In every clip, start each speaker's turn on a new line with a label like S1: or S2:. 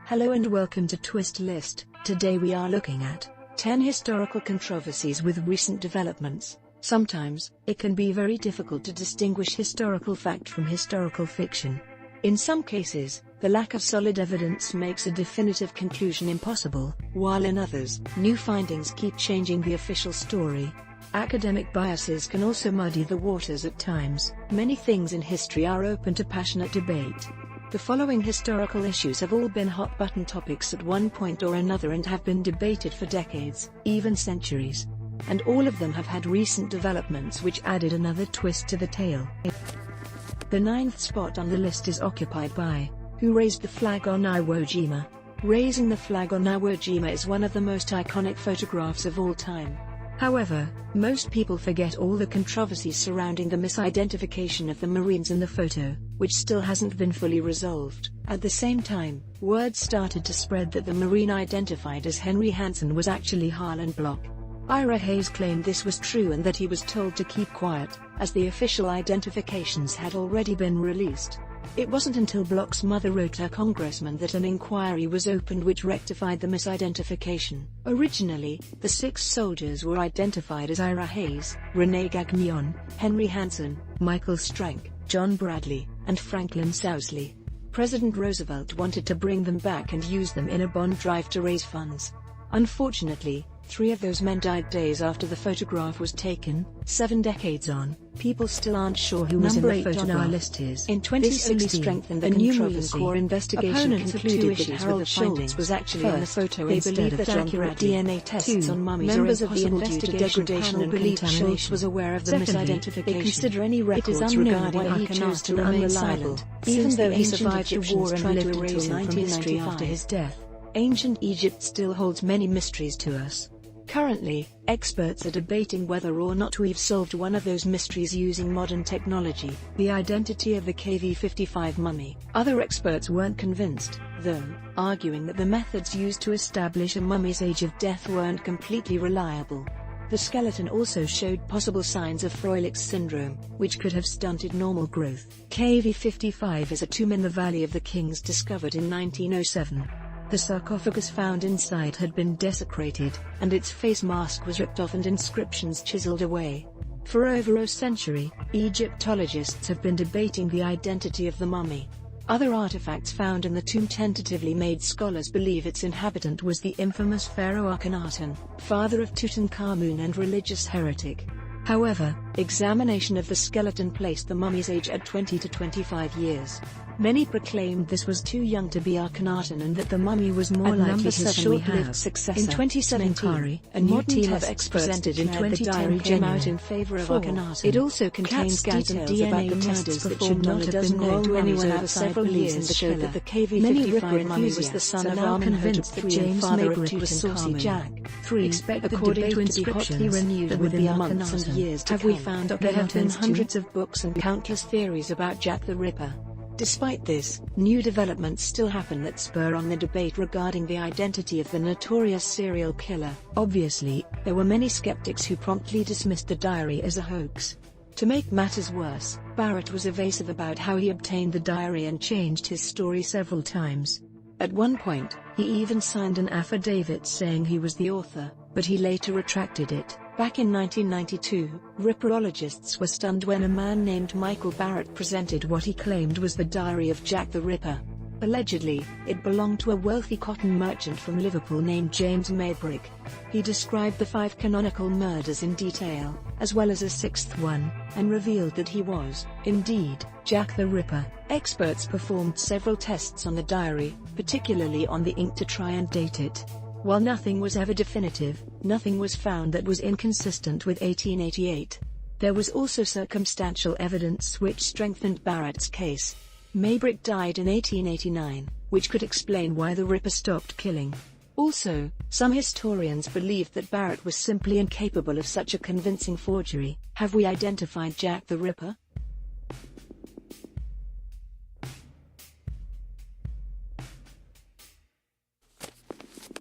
S1: Hello and welcome to Twist List. Today we are looking at 10 historical controversies with recent developments. Sometimes, it can be very difficult to distinguish historical fact from historical fiction. In some cases, the lack of solid evidence makes a definitive conclusion impossible, while in others, new findings keep changing the official story. Academic biases can also muddy the waters at times. Many things in history are open to passionate debate. The following historical issues have all been hot-button topics at one point or another and have been debated for decades, even centuries. And all of them have had recent developments which added another twist to the tale. The 9th spot on the list is occupied by Who Raised the Flag on Iwo Jima? Raising the flag on Iwo Jima is one of the most iconic photographs of all time. However, most people forget all the controversies surrounding the misidentification of the Marines in the photo, which still hasn't been fully resolved. At the same time, word started to spread that the Marine identified as Henry Hansen was actually Harlan Block. Ira Hayes claimed this was true and that he was told to keep quiet, as the official identifications had already been released. It wasn't until Block's mother wrote her congressman that an inquiry was opened which rectified the misidentification. Originally, the 6 soldiers were identified as Ira Hayes, Rene Gagnon, Henry Hansen, Michael Strank, John Bradley, and Franklin Sousley. President Roosevelt wanted to bring them back and use them in a bond drive to raise funds. Unfortunately, 3 of those men died days after the photograph was taken. 7 decades on, people still aren't sure who was in the photograph. On our list is in 2016, strengthened the controversy. Corps investigation concluded that Harold Schultz was actually in the photo. They believe that accurate DNA tests on mummies are impossible due to degradation and contamination. Schultz was aware of the misidentification. They consider any records regarding why he chose to remain silent, even though he survived the war and lived until 1995 after his death. Ancient Egypt still holds many mysteries to us. Currently, experts are debating whether or not we've solved one of those mysteries using modern technology, the identity of the KV-55 mummy. Other experts weren't convinced, though, arguing that the methods used to establish a mummy's age of death weren't completely reliable. The skeleton also showed possible signs of Froelich's syndrome, which could have stunted normal growth. KV-55 is a tomb in the Valley of the Kings discovered in 1907. The sarcophagus found inside had been desecrated, and its face mask was ripped off and inscriptions chiseled away. For over a century, Egyptologists have been debating the identity of the mummy. Other artifacts found in the tomb tentatively made scholars believe its inhabitant was the infamous pharaoh Akhenaten, father of Tutankhamun and religious heretic. However, examination of the skeleton placed the mummy's age at 20 to 25 years. Many proclaimed this was too young to be Akhenaten and that the mummy was more likely his short-lived successor. In 2017, a new team of experts presented in 2010 came out in favor of Akhenaten. It also contains details about the murders that should not have been known to anyone outside several years showed that the KV-55 mummy was the son of Amenhotep III and father of Tutankhamun. 3. According to inscriptions that would be months and years to come. We found there have been hundreds of books and countless theories about Jack the Ripper. Despite this, new developments still happen that spur on the debate regarding the identity of the notorious serial killer. Obviously, there were many skeptics who promptly dismissed the diary as a hoax. To make matters worse, Barrett was evasive about how he obtained the diary and changed his story several times. At one point, he even signed an affidavit saying he was the author, but he later retracted it. Back in 1992, Ripperologists were stunned when a man named Michael Barrett presented what he claimed was the diary of Jack the Ripper. Allegedly, it belonged to a wealthy cotton merchant from Liverpool named James Maybrick. He described the 5 canonical murders in detail, as well as a 6th one, and revealed that he was, indeed, Jack the Ripper. Experts performed several tests on the diary, particularly on the ink to try and date it. While nothing was ever definitive, nothing was found that was inconsistent with 1888. There was also circumstantial evidence which strengthened Barrett's case. Maybrick died in 1889, which could explain why the Ripper stopped killing. Also, some historians believed that Barrett was simply incapable of such a convincing forgery. Have we identified Jack the Ripper?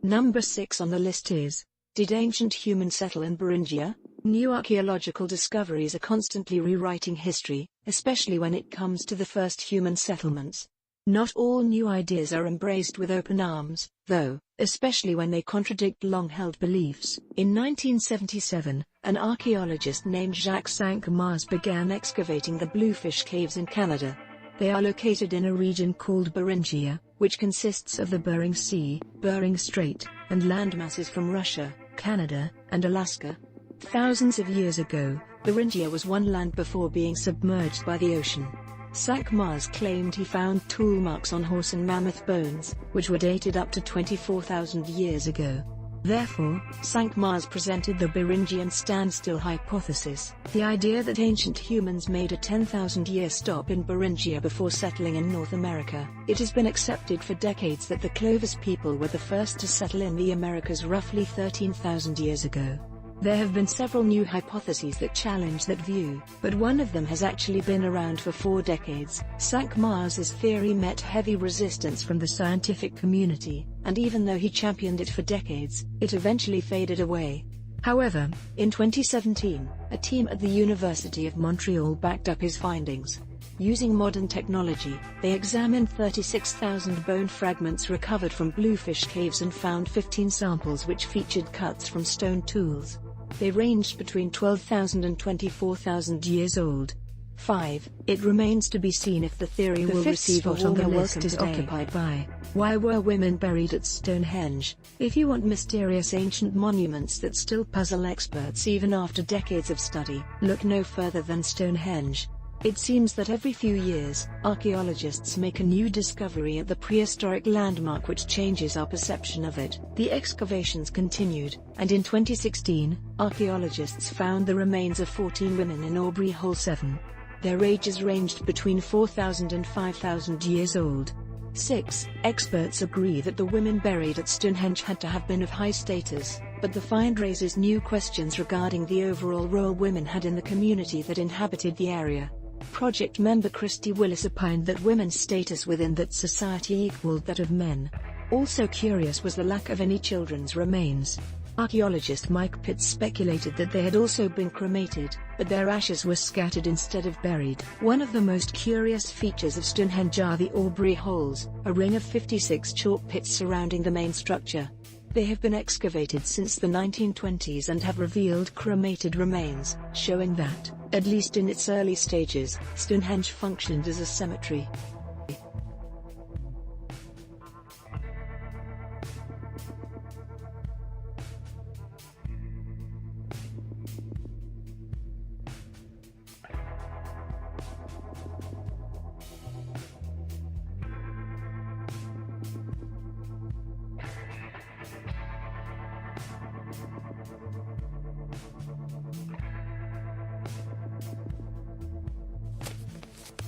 S1: Number 6 on the list is, did ancient humans settle in Beringia? New archaeological discoveries are constantly rewriting history, especially when it comes to the first human settlements. Not all new ideas are embraced with open arms, though, especially when they contradict long-held beliefs. In 1977, an archaeologist named Jacques Cinq-Mars began excavating the Bluefish Caves in Canada. They are located in a region called Beringia, which consists of the Bering Sea, Bering Strait, and landmasses from Russia, Canada, and Alaska. Thousands of years ago, Beringia was one land before being submerged by the ocean. Cinq-Mars claimed he found tool marks on horse and mammoth bones, which were dated up to 24,000 years ago. Therefore, Cinq-Mars presented the Beringian standstill hypothesis, the idea that ancient humans made a 10,000-year stop in Beringia before settling in North America. It has been accepted for decades that the Clovis people were the first to settle in the Americas roughly 13,000 years ago. There have been several new hypotheses that challenge that view, but one of them has actually been around for 4 decades. Cinq-Mars's theory met heavy resistance from the scientific community, and even though he championed it for decades, it eventually faded away. However, in 2017, a team at the University of Montreal backed up his findings. Using modern technology, they examined 36,000 bone fragments recovered from Bluefish Caves and found 15 samples which featured cuts from stone tools. They ranged between 12,000 and 24,000 years old. 5. It remains to be seen if the theory will receive what on the list is occupied by why were women buried at Stonehenge? If you want mysterious ancient monuments that still puzzle experts even after decades of study, look no further than Stonehenge. It seems that every few years, archaeologists make a new discovery at the prehistoric landmark which changes our perception of it. The excavations continued, and in 2016, archaeologists found the remains of 14 women in Aubrey Hole 7. Their ages ranged between 4,000 and 5,000 years old. 6. Experts agree that the women buried at Stonehenge had to have been of high status, but the find raises new questions regarding the overall role women had in the community that inhabited the area. Project member Christy Willis opined that women's status within that society equaled that of men. Also curious was the lack of any children's remains. Archaeologist Mike Pitts speculated that they had also been cremated, but their ashes were scattered instead of buried. One of the most curious features of Stonehenge are the Aubrey Holes, a ring of 56 chalk pits surrounding the main structure. They have been excavated since the 1920s and have revealed cremated remains, showing that, at least in its early stages, Stonehenge functioned as a cemetery.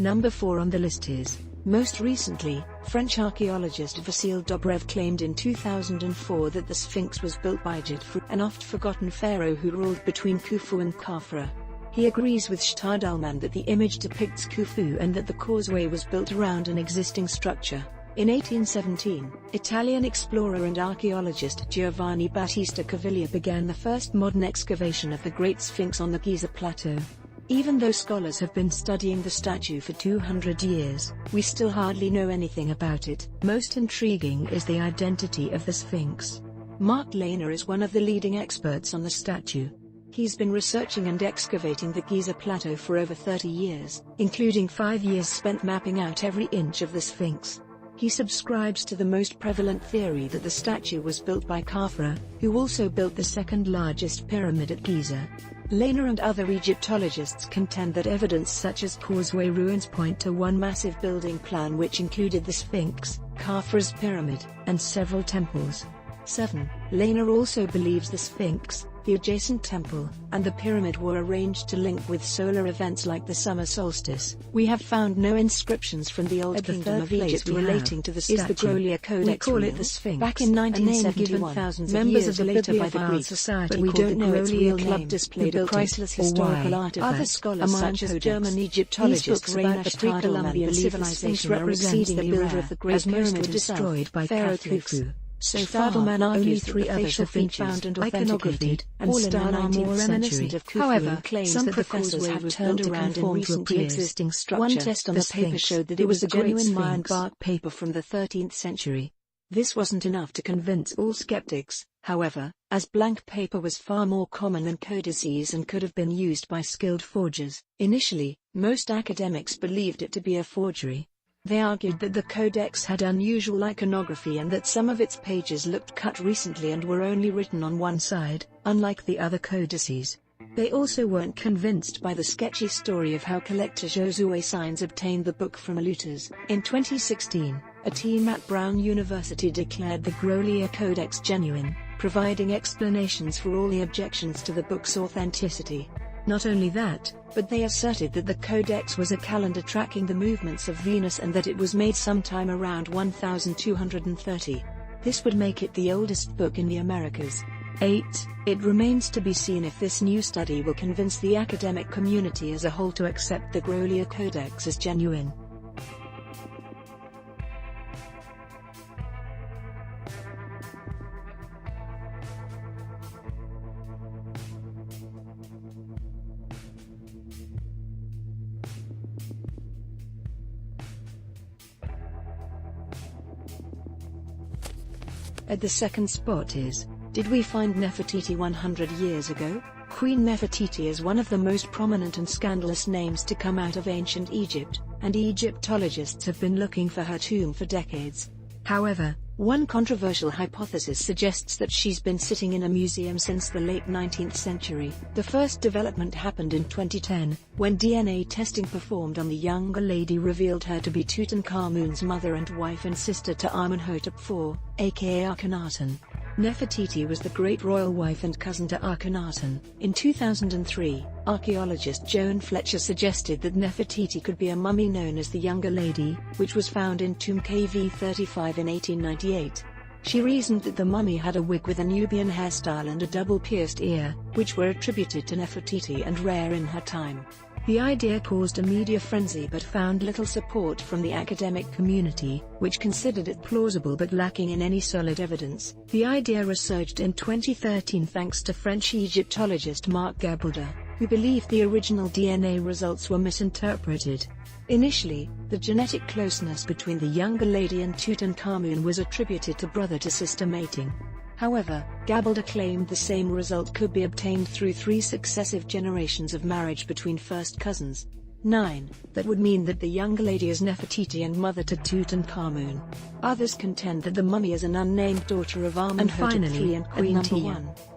S1: Number 4 on the list is, most recently, French archaeologist Vasile Dobrev claimed in 2004 that the Sphinx was built by Djedefre, an oft-forgotten pharaoh who ruled between Khufu and Khafra. He agrees with Stadalman that the image depicts Khufu and that the causeway was built around an existing structure. In 1817, Italian explorer and archaeologist Giovanni Battista Caviglia began the first modern excavation of the Great Sphinx on the Giza Plateau. Even though scholars have been studying the statue for 200 years, we still hardly know anything about it. Most intriguing is the identity of the Sphinx. Mark Lehner is one of the leading experts on the statue. He's been researching and excavating the Giza Plateau for over 30 years, including 5 years spent mapping out every inch of the Sphinx. He subscribes to the most prevalent theory that the statue was built by Khafra, who also built the second largest pyramid at Giza. Lehner and other Egyptologists contend that evidence such as causeway ruins point to one massive building plan which included the Sphinx, Khafra's pyramid, and several temples. 7. Lehner also believes the Sphinx, the adjacent temple, and the pyramid were arranged to link with solar events like the summer solstice. We have found no inscriptions from the Old Kingdom of Egypt relating to the statue. Is the Grolier Codex
S2: We call
S1: real?
S2: it the Sphinx.
S1: Back in 1971, members of the Bibliophile Society, but we don't know its real name, displayed a priceless historical artifact. Other scholars such as German Egyptologist Rainer Stadalman believe the Sphinx represents the builder of the Great Pyramid destroyed by Pharaoh Khufu. So Stadelman argues only 3 others have been found and authenticated, and all in the 19th century. However, some professors have turned around in recent years. One test on the paper showed that it was a genuine Mayan bark paper from the 13th century. This wasn't enough to convince all skeptics, however, as blank paper was far more common than codices and could have been used by skilled forgers. Initially, most academics believed it to be a forgery. They argued that the codex had unusual iconography and that some of its pages looked cut recently and were only written on one side, unlike the other codices. They also weren't convinced by the sketchy story of how collector Josue Signs obtained the book from looters. In 2016, a team at Brown University declared the Grolier Codex genuine, providing explanations for all the objections to the book's authenticity. Not only that, but they asserted that the codex was a calendar tracking the movements of Venus and that it was made sometime around 1230. This would make it the oldest book in the Americas. 8. It remains to be seen if this new study will convince the academic community as a whole to accept the Grolier Codex as genuine. At the second spot is, did we find Nefertiti 100 years ago? Queen Nefertiti is one of the most prominent and scandalous names to come out of ancient Egypt, and Egyptologists have been looking for her tomb for decades. However, one controversial hypothesis suggests that she's been sitting in a museum since the late 19th century. The first development happened in 2010, when DNA testing performed on the younger lady revealed her to be Tutankhamun's mother and wife and sister to Amenhotep IV, aka Akhenaten. Nefertiti was the great royal wife and cousin to Akhenaten. In 2003, archaeologist Joan Fletcher suggested that Nefertiti could be a mummy known as the Younger Lady, which was found in tomb KV35 in 1898. She reasoned that the mummy had a wig with a Nubian hairstyle and a double-pierced ear, which were attributed to Nefertiti and rare in her time. The idea caused a media frenzy but found little support from the academic community, which considered it plausible but lacking in any solid evidence. The idea resurged in 2013 thanks to French Egyptologist Marc Gabaldon, who believed the original DNA results were misinterpreted. Initially, the genetic closeness between the Younger Lady and Tutankhamun was attributed to brother-to-sister mating. However, Gabaldon claimed the same result could be obtained through 3 successive generations of marriage between first cousins. 9. That would mean that the Younger Lady is Nefertiti and mother to Tutankhamun. Others contend that the mummy is an unnamed daughter of Amenhotep III and Queen Tia.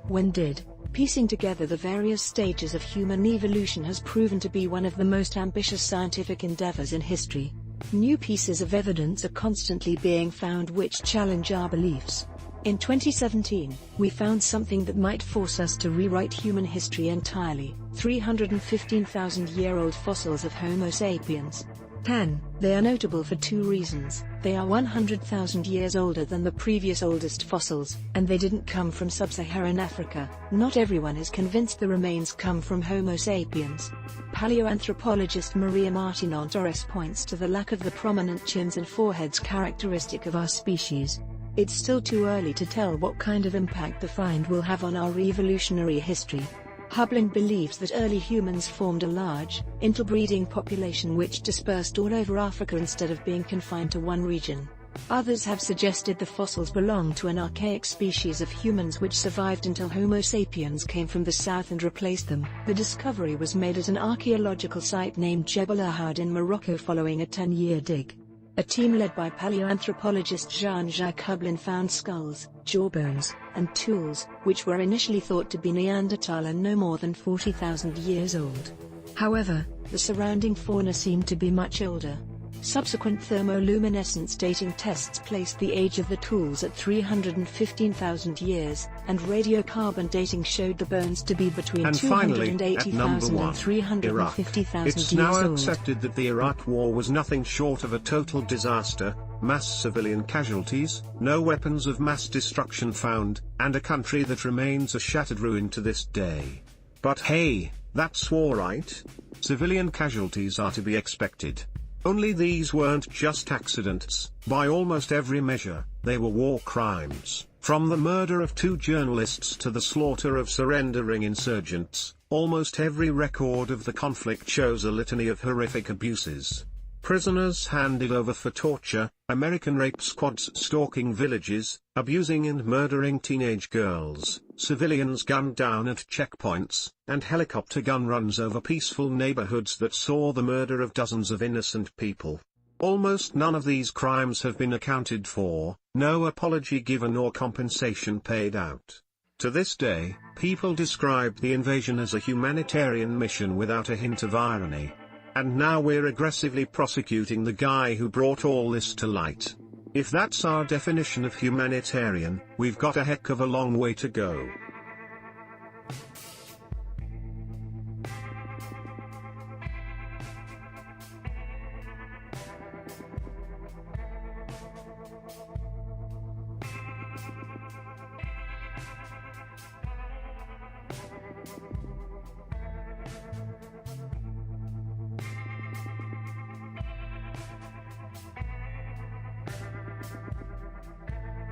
S1: When did, piecing together the various stages of human evolution has proven to be one of the most ambitious scientific endeavors in history. New pieces of evidence are constantly being found which challenge our beliefs. In 2017, we found something that might force us to rewrite human history entirely: 315,000-year-old fossils of Homo sapiens. 10. They are notable for 2 reasons. They are 100,000 years older than the previous oldest fossils, and they didn't come from sub-Saharan Africa. Not everyone is convinced the remains come from Homo sapiens. Paleoanthropologist Maria Martinon Torres points to the lack of the prominent chins and foreheads characteristic of our species. It's still too early to tell what kind of impact the find will have on our evolutionary history. Hubling believes that early humans formed a large, interbreeding population which dispersed all over Africa instead of being confined to one region. Others have suggested the fossils belong to an archaic species of humans which survived until Homo sapiens came from the south and replaced them. The discovery was made at an archaeological site named Jebel Ahad in Morocco following a 10-year dig. A team led by paleoanthropologist Jean-Jacques Hublin found skulls, jawbones, and tools, which were initially thought to be Neanderthal and no more than 40,000 years old. However, the surrounding fauna seemed to be much older. Subsequent thermoluminescence dating tests placed the age of the tools at 315,000 years, and radiocarbon dating showed the bones to be between 280,000 and 350,000 years old.
S2: It's now accepted that the Iraq War was nothing short of a total disaster: mass civilian casualties, no weapons of mass destruction found, and a country that remains a shattered ruin to this day. But hey, that's war, right? Civilian casualties are to be expected. Only these weren't just accidents. By almost every measure, they were war crimes. From the murder of 2 journalists to the slaughter of surrendering insurgents, almost every record of the conflict shows a litany of horrific abuses. Prisoners handed over for torture, American rape squads stalking villages, abusing and murdering teenage girls, civilians gunned down at checkpoints, and helicopter gun runs over peaceful neighborhoods that saw the murder of dozens of innocent people. Almost none of these crimes have been accounted for, no apology given or compensation paid out. To this day, people describe the invasion as a humanitarian mission without a hint of irony. And now we're aggressively prosecuting the guy who brought all this to light. If that's our definition of humanitarian, we've got a heck of a long way to go.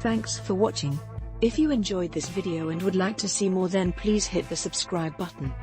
S1: Thanks for watching. If you enjoyed this video and would like to see more, then please hit the subscribe button.